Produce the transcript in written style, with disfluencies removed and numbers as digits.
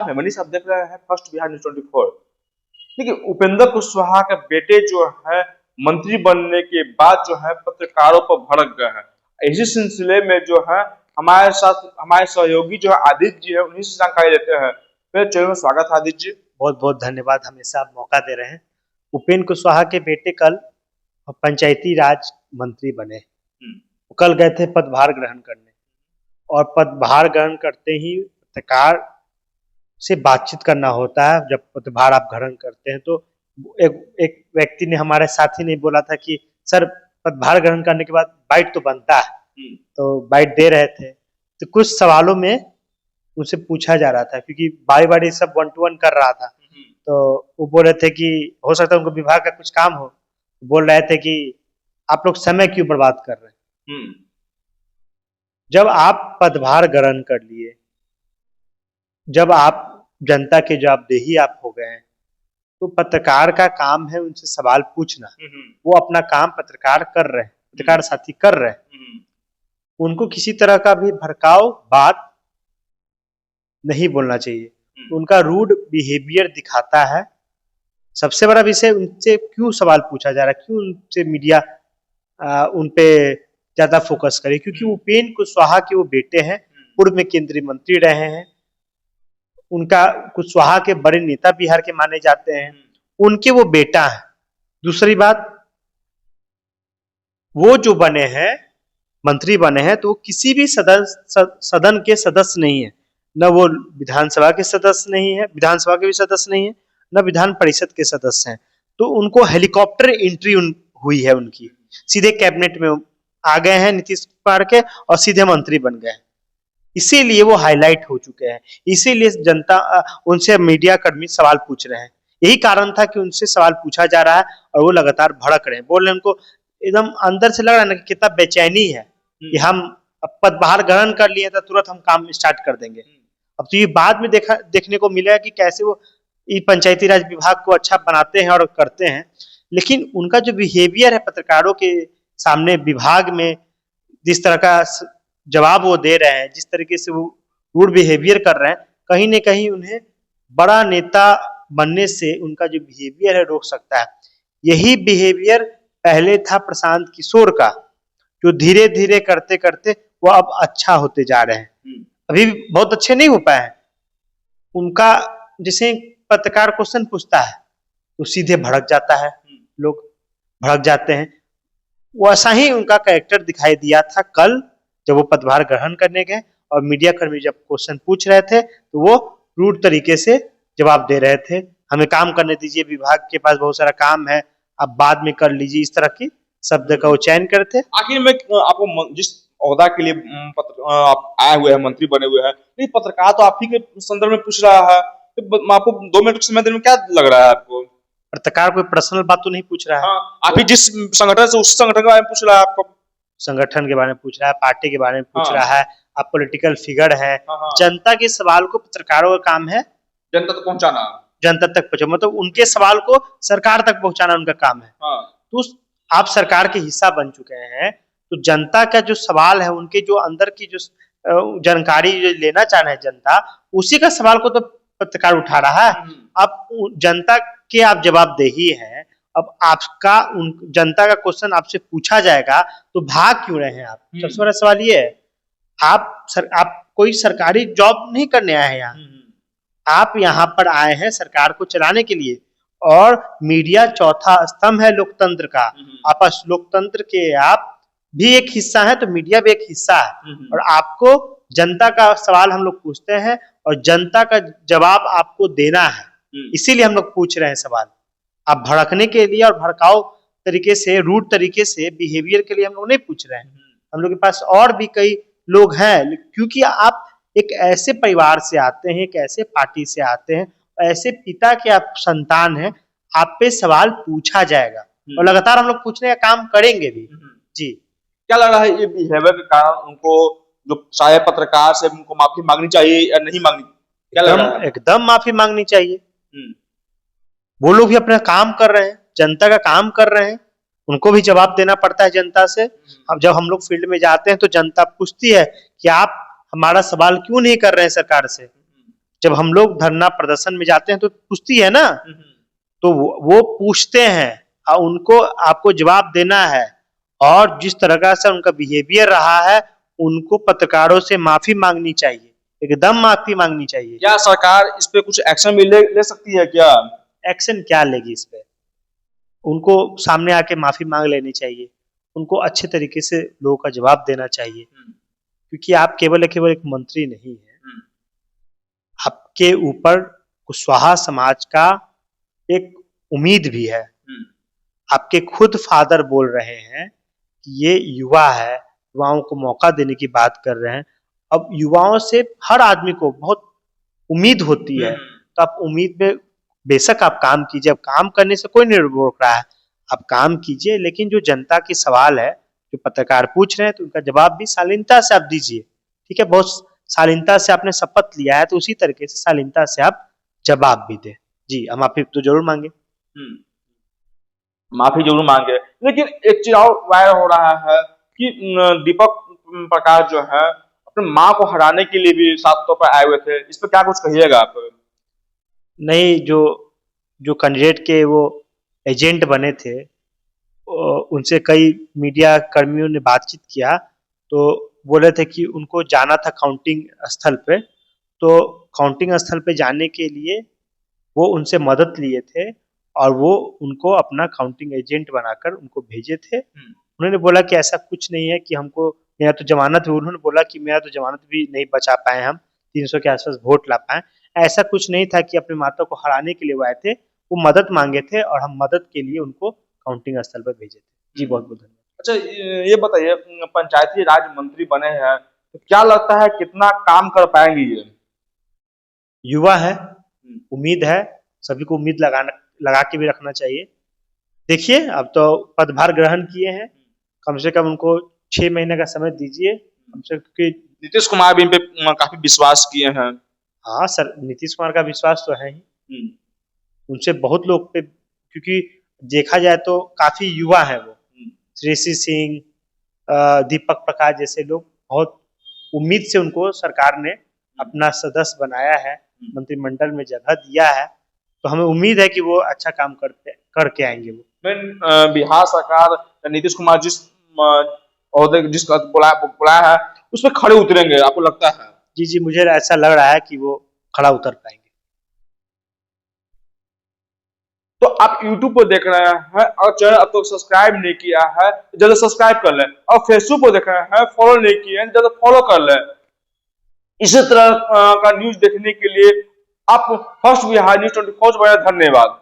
मनीष, आप देख रहे हैं फर्स्ट बिहार न्यूज 24। देखिए, उपेंद्र कुशवाहा के बेटे जो है मंत्री बनने के बाद जो है पत्रकारों पर भड़क गए हैं। इसी सिलसिले में जो है हमारे साथ हमारे सहयोगी जो है आदित्य जी है, उन्हीं से जानकारी लेते हैं। मेरे चैनल में स्वागत है आदित्य जी। बहुत बहुत धन्यवाद, हमेशा आप मौका दे रहे हैं। उपेंद्र कुशवाहा के बेटे कल पंचायती राज मंत्री बने। कल गए थे पदभार ग्रहण करने, और पदभार ग्रहण करते ही पत्रकार से बातचीत करना होता है। जब पदभार आप ग्रहण करते हैं तो एक व्यक्ति ने, हमारे साथी ने बोला था कि सर, पदभार ग्रहण करने के बाद बाइट तो बनता है। तो बाइट दे रहे थे, तो कुछ सवालों में उनसे पूछा जा रहा था, क्योंकि बारी बारी सब 1 to 1 कर रहा था। तो वो बोल रहे थे कि हो सकता है उनको विभाग का कुछ काम हो। बोल रहे थे कि आप लोग समय क्यों बर्बाद कर रहे हैं। जब आप पदभार ग्रहण कर लिए, जब आप जनता के जवाबदेही आप हो गए हैं, तो पत्रकार का काम है उनसे सवाल पूछना। वो अपना काम पत्रकार कर रहे हैं, पत्रकार साथी कर रहे हैं। उनको किसी तरह का भी भड़काऊ बात नहीं बोलना चाहिए। उनका रूड बिहेवियर दिखाता है। सबसे बड़ा विषय, उनसे क्यों सवाल पूछा जा रहा है, क्यों उनसे मीडिया उन पे ज्यादा फोकस करे, क्योंकि उपेंद्र कुशवाहा के वो बेटे हैं, पूर्व में केंद्रीय मंत्री रहे हैं। उनका कुशवाहा के बड़े नेता बिहार के माने जाते हैं, उनके वो बेटा है। दूसरी बात, वो जो बने हैं, मंत्री बने हैं, तो वो किसी भी सदन के सदस्य नहीं है। न वो विधानसभा के सदस्य नहीं है, विधानसभा के भी सदस्य नहीं है, न विधान परिषद के सदस्य हैं। तो उनको हेलीकॉप्टर एंट्री हुई है उनकी, सीधे कैबिनेट में आ गए हैं नीतीश कुमार के, और सीधे मंत्री बन गए हैं। इसीलिए वो हाईलाइट हो चुके हैं, इसीलिए जनता उनसे, मीडिया कर्मी सवाल पूछ रहे हैं। यही कारण था कि उनसे सवाल पूछा जा रहा है, और वो लगातार भड़क रहे हैं। बोल रहे हैं, उनको एकदम अंदर से लग रहा है ना कि कितना बेचैनी है कि हम पदभार ग्रहण कर लिए तो तुरंत हम काम स्टार्ट कर देंगे। अब तो ये बाद में देखने को मिला कि कैसे वो पंचायती राज विभाग को अच्छा बनाते हैं और करते हैं। लेकिन उनका जो बिहेवियर है पत्रकारों के सामने, विभाग में जिस तरह का जवाब वो दे रहे हैं, जिस तरीके से वो रूड बिहेवियर कर रहे हैं, कहीं न कहीं उन्हें बड़ा नेता बनने से उनका जो बिहेवियर है रोक सकता है। यही बिहेवियर पहले था प्रशांत किशोर का, जो धीरे धीरे करते करते वो अब अच्छा होते जा रहे हैं। अभी भी बहुत अच्छे नहीं हो पाए हैं। उनका, जैसे पत्रकार क्वेश्चन पूछता है तो सीधे भड़क जाता है, लोग भड़क जाते हैं। वैसा ही उनका कैरेक्टर दिखाई दिया था कल, जब वो पदभार ग्रहण करने गए और मीडिया कर्मी जब क्वेश्चन पूछ रहे थे तो वो रूड तरीके से जवाब दे रहे थे। हमें काम करने दीजिए, विभाग के पास बहुत सारा काम है, आप बाद में कर लीजिए, इस तरह की शब्द का वो चयन करते। आखिर में आपको जिस ओहदा के लिए आप आए हुए हैं, मंत्री बने हुए हैं, ये पत्रकार तो आप ही के संदर्भ में पूछ रहा है, तो आपको 2 मिनट समय देने में क्या लग रहा है आपको? पत्रकार कोई पर्सनल बात तो नहीं पूछ रहा है। आप ही जिस संगठन से, उस संगठन के बारे में पूछ रहा है, आपको संगठन के बारे में पूछ रहा है, पार्टी के बारे में पूछ रहा है, आप पॉलिटिकल फिगर है। जनता के सवाल को पत्रकारों का काम है जनता तक पहुंचाना, जनता तक पहुंचे, मतलब उनके सवाल को सरकार तक पहुंचाना उनका काम है। तो आप सरकार के हिस्सा बन चुके हैं, तो जनता का जो सवाल है, उनके जो अंदर की जो जानकारी जो लेना चाह रहे हैं जनता, उसी का सवाल को तो पत्रकार उठा रहा है। अब जनता के आप जवाबदेही है, अब आपका जनता का क्वेश्चन आपसे पूछा जाएगा तो भाग क्यों रहे हैं आप? सबसे बड़ा सवाल ये है। आप कोई सरकारी जॉब नहीं करने आए हैं यहाँ, आप यहाँ पर आए हैं सरकार को चलाने के लिए। और मीडिया चौथा स्तंभ है लोकतंत्र का। आप लोकतंत्र के आप भी एक हिस्सा है, तो मीडिया भी एक हिस्सा है। और आपको जनता का सवाल हम लोग पूछते हैं, और जनता का जवाब आपको देना है, इसीलिए हम लोग पूछ रहे हैं सवाल। आप भड़कने के लिए और भड़काऊ तरीके से, रूड तरीके से बिहेवियर के लिए हम लोग नहीं पूछ रहे हैं। हम लोग के पास और भी कई लोग हैं, क्योंकि आप एक ऐसे परिवार से आते हैं, एक ऐसे पार्टी से आते हैं, ऐसे पिता के आप संतान हैं, आप पे सवाल पूछा जाएगा, और लगातार हम लोग पूछने का काम करेंगे भी। जी, क्या लग रहा है ये बिहेवियर के कारण उनको, जो शायद पत्रकार से उनको माफी मांगनी चाहिए या नहीं मांगनी? क्या लग रहा है? एकदम माफी मांगनी चाहिए। वो लोग भी अपना काम कर रहे हैं, जनता का काम कर रहे हैं, उनको भी जवाब देना पड़ता है जनता से। अब जब हम लोग फील्ड में जाते हैं तो जनता पूछती है कि आप हमारा सवाल क्यों नहीं कर रहे हैं सरकार से, जब हम लोग धरना प्रदर्शन में जाते हैं तो पूछती है ना, तो वो पूछते हैं और उनको आपको जवाब देना है। और जिस तरह का से उनका बिहेवियर रहा है, उनको पत्रकारों से माफी मांगनी चाहिए, एकदम माफी मांगनी चाहिए। क्या सरकार इस पे कुछ एक्शन भी ले सकती है क्या? एक्शन क्या लेगी इस पे? उनको सामने आके माफी मांग लेनी चाहिए, उनको अच्छे तरीके से लोगों का जवाब देना चाहिए, क्योंकि आप केवल एक मंत्री नहीं है, आपके ऊपर कुशवाहा समाज का एक उम्मीद भी है। आपके खुद फादर बोल रहे हैं कि ये युवा है, युवाओं को मौका देने की बात कर रहे हैं। अब युवाओं से हर आदमी को बहुत उम्मीद होती है, तो आप उम्मीद में बेशक आप काम कीजिए, अब काम करने से कोई नहीं रोक रहा है, आप काम कीजिए, लेकिन जो जनता की सवाल है, जो पत्रकार पूछ रहे हैं, तो उनका जवाब भी शालीनता से आप दीजिए। ठीक है, बहुत शालीनता से आपने शपथ लिया है, तो उसी तरीके से शालीनता से आप जवाब भी दें। जी, हम माफी तो जरूर मांगे। माफी जरूर मांगे, लेकिन एक चीज और वायरल हो रहा है कि दीपक प्रकाश जो है अपने माँ को हराने के लिए भी साफ तौर पर आए हुए थे। इस पर क्या कुछ कहिएगा आप? नहीं, जो कैंडिडेट के वो एजेंट बने थे, उनसे कई मीडिया कर्मियों ने बातचीत किया, तो बोले थे कि उनको जाना था काउंटिंग स्थल पे, तो काउंटिंग स्थल पे जाने के लिए वो उनसे मदद लिए थे और वो उनको अपना काउंटिंग एजेंट बनाकर उनको भेजे थे। उन्होंने बोला कि ऐसा कुछ नहीं है कि हमको, मेरा तो जमानत भी, उन्होंने बोला कि मेरा तो जमानत भी नहीं बचा पाए, हम 300 के आसपास वोट ला पाए। ऐसा कुछ नहीं था कि अपने माता को हराने के लिए वो आए थे, वो मदद मांगे थे और हम मदद के लिए उनको काउंटिंग स्थल पर भेजे थे। जी, बहुत बहुत धन्यवाद। अच्छा, ये बताइए, पंचायती राज मंत्री बने हैं, तो क्या लगता है कितना काम कर पाएंगे ये? युवा है, उम्मीद है, सभी को उम्मीद लगा के भी रखना चाहिए। देखिए, अब तो पदभार ग्रहण किए हैं, कम से कम उनको 6 महीने का समय दीजिए, कम से कम, क्योंकि नीतीश कुमार भी इन पे काफी विश्वास किए हैं। हाँ सर, नीतीश कुमार का विश्वास तो है ही, उनसे बहुत लोग पे, क्योंकि देखा जाए तो काफी युवा है वो, ऋषि सिंह, दीपक प्रकाश जैसे लोग, बहुत उम्मीद से उनको सरकार ने अपना सदस्य बनाया है, मंत्रिमंडल में जगह दिया है, तो हमें उम्मीद है कि वो अच्छा काम करके आएंगे वो। बिहार सरकार नीतीश कुमार जिस ओहदे जिस बुलाया है उस पर खड़े उतरेंगे, आपको लगता है? जी जी, मुझे ऐसा लग रहा है कि वो खड़ा उतर पाएंगे। तो आप YouTube पर देख रहे हैं और चैनल अब तक सब्सक्राइब नहीं किया है, जल्द सब्सक्राइब कर लें, और फेसबुक पर देख रहे हैं फॉलो नहीं किए हैं, जल्द फॉलो कर लें। इसी तरह का न्यूज देखने के लिए आप फर्स्ट बिहार न्यूज 24 पर धन्यवाद।